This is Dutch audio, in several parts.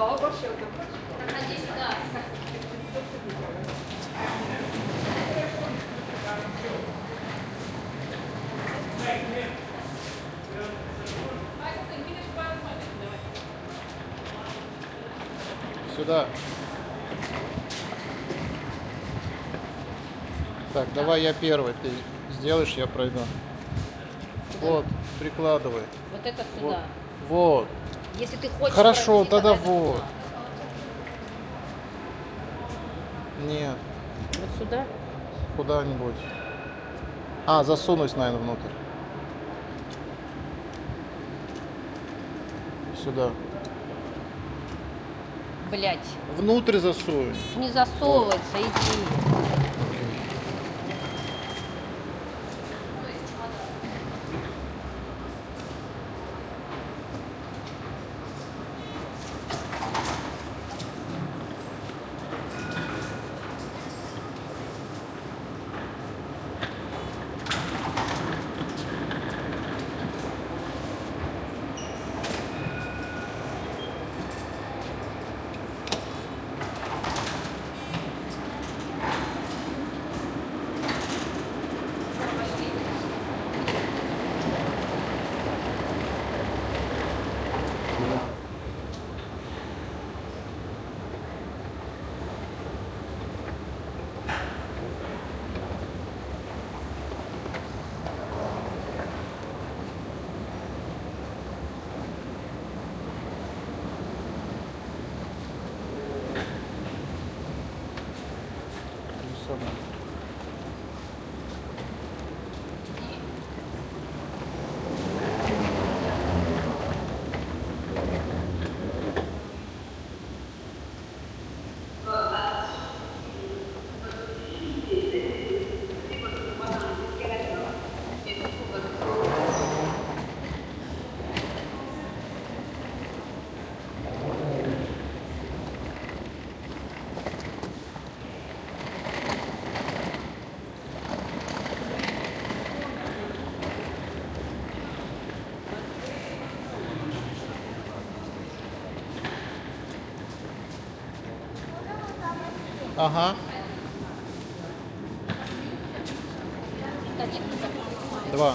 Проходи сюда. Сюда. Так, давай я первый. Ты сделаешь, я пройду. Вот, прикладывай. Вот это Вот. сюда. Вот. Если ты хочешь Хорошо, пройти, тогда давай вот. сюда. Нет, Вот сюда. куда-нибудь. А, засунусь, наверное, внутрь. Сюда. Блять. Внутрь засунь. Не засовывается, иди. Ага. Два.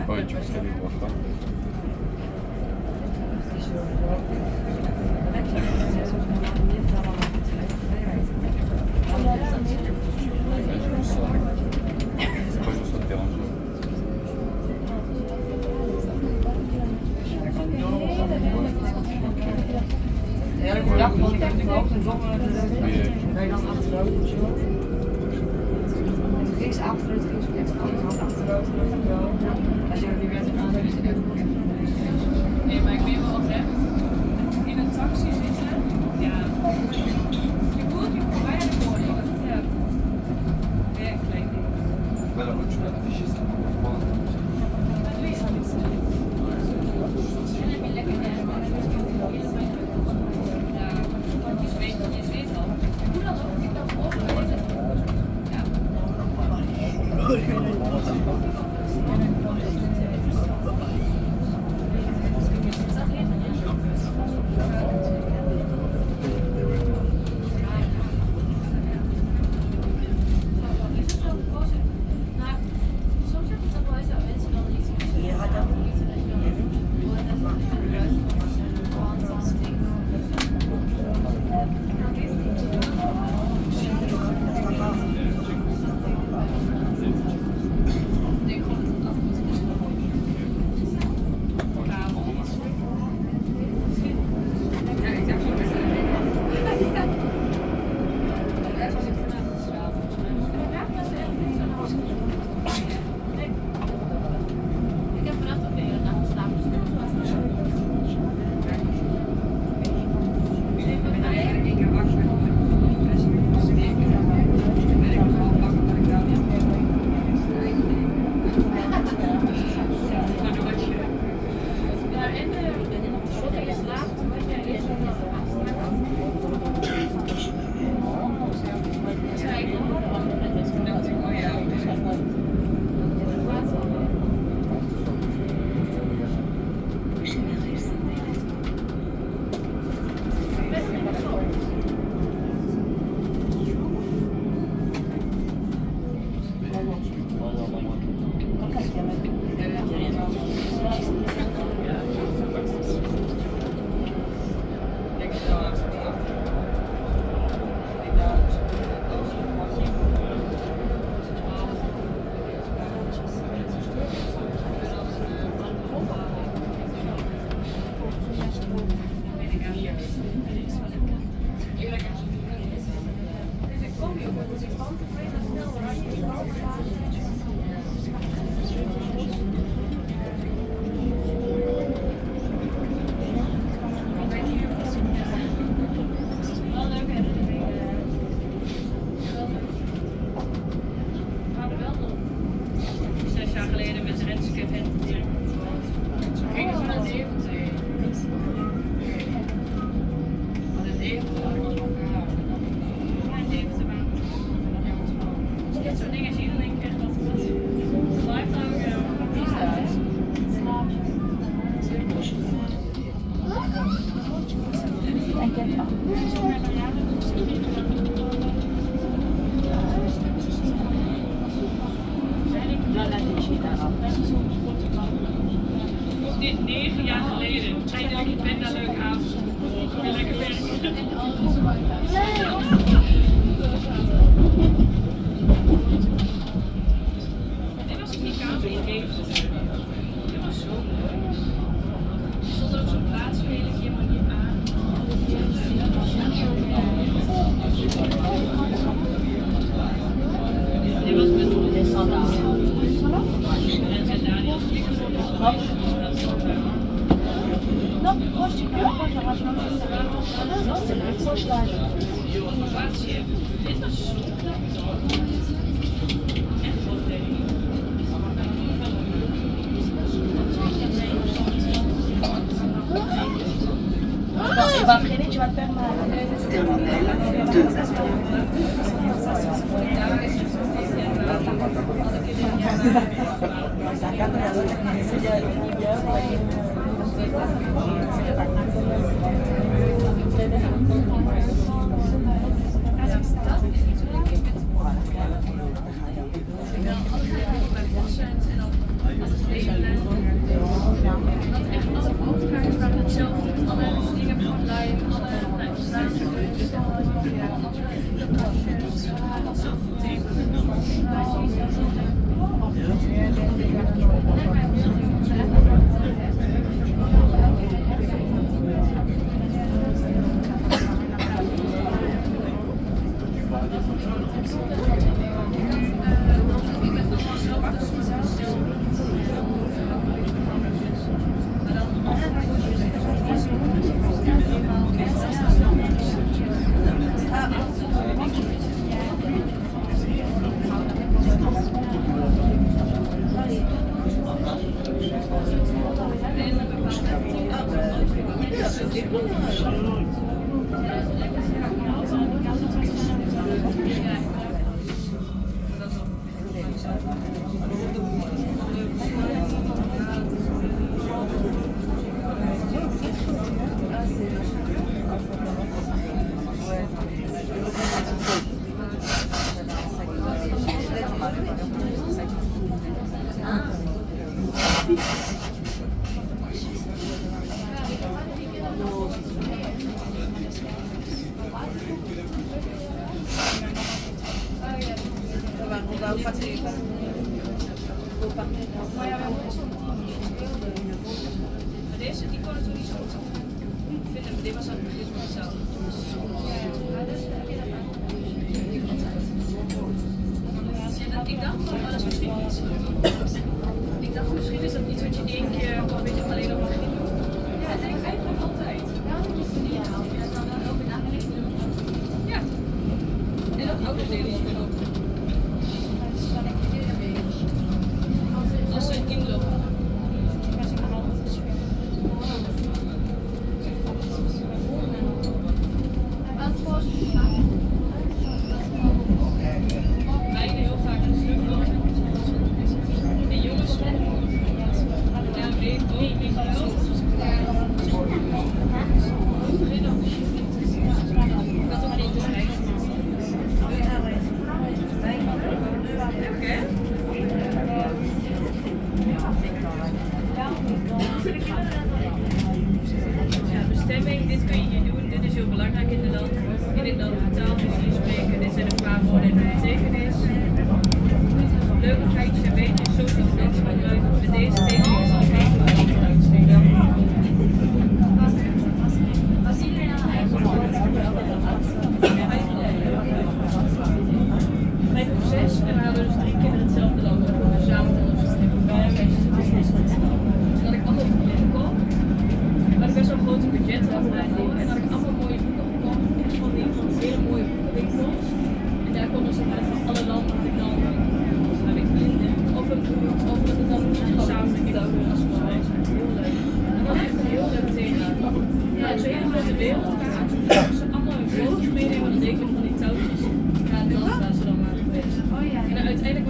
Ой, что себе плохо. Links achteruit, links rechts, hand achteruit, als je er niet bent, dan is het echt. Nee, maar ik weet wel oprecht. In een taxi zitten, ja. Je voelt je bijna mooi. Ja. Werkkleding. Wel een goed affiches. Wel leuke herinneringen. We hadden wel nog 6 jaar geleden met de Renske en gingen ze naar Deventer. Wat in Deventer was ook ja, in Deventer waren we. Dit soort dingen zie je dan denk ik echt dat het lifetime is dat. Ook dit 9 jaar geleden. Eindelijk, ik ben daar leuke avond. Weer lekker werken. Dit was een kamer in Deventer. Dit was zo mooi. Er stond ook zo'n plaatsspelen helemaal niet aan. Dit was met en Daniel. Dit was zo echt goed, denk ik. Il va freiner, tu vas te faire mal. Deze, die kon het toen niet zo goed. Ik vind dit was aan het begin van hetzelfde. Ik dacht van, dat is misschien iets. Ik dacht misschien is dat iets wat je één keer een beetje alleen nog mag doen. Ja, ik denk eigenlijk altijd. Ja. En dat ook nog heel goed. Als ze inlopen. Meiden heel vaak een snuffel. En jongens, ja, weet ook niet wat het is. Ik had ook niet te kijken. Oké. Ja, bestemming, dit kun je hier doen. Dit is heel belangrijk in het land. In dit land taal dus hier spreken. Dit zijn een paar woorden en hun betekenis. Leuke feitjes en weetjes, social mensen gebruiken. Met deze tekening is al geen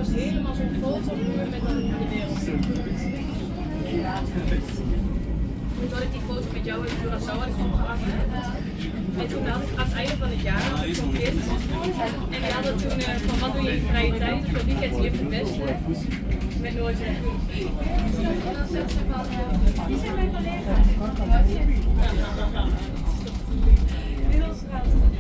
was helemaal zo'n fotomuur met dan de wereld. Toen had ik die foto met jou in Curaçao had ik opgehangen. En toen had ik aan het einde van het jaar zo'n kind. En die hadden toen van wat doe je in je vrije tijd? Dus dat weekend hier verpesten. Met nooit een dan zegt ze van, die zijn mijn collega's. Heel schattig.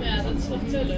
Ja, dat is toch te leuk.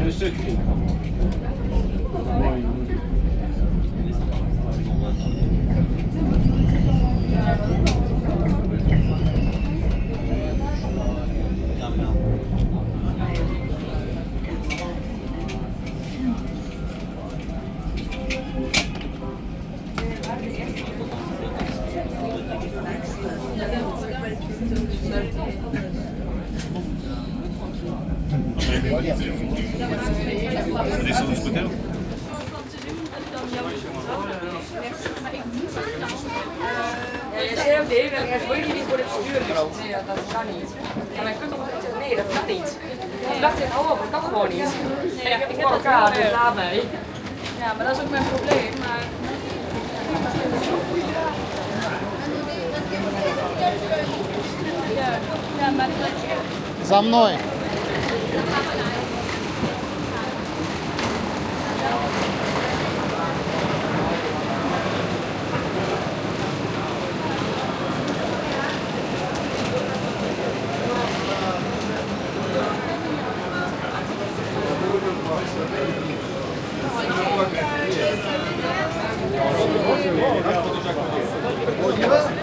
Een stukje. Wat is dat ons goed? CMD, wil je niet voor het sturen? Nee, dat kan niet. En dan kunt toch zeggen, nee, dat kan niet. Ik dacht ik, hou op, dat kan gewoon niet. En ik heb het voor elkaar, dus laat mij. Ja, maar dat is ook mijn probleem. Maar... Ja, maar... За мной. Oliva?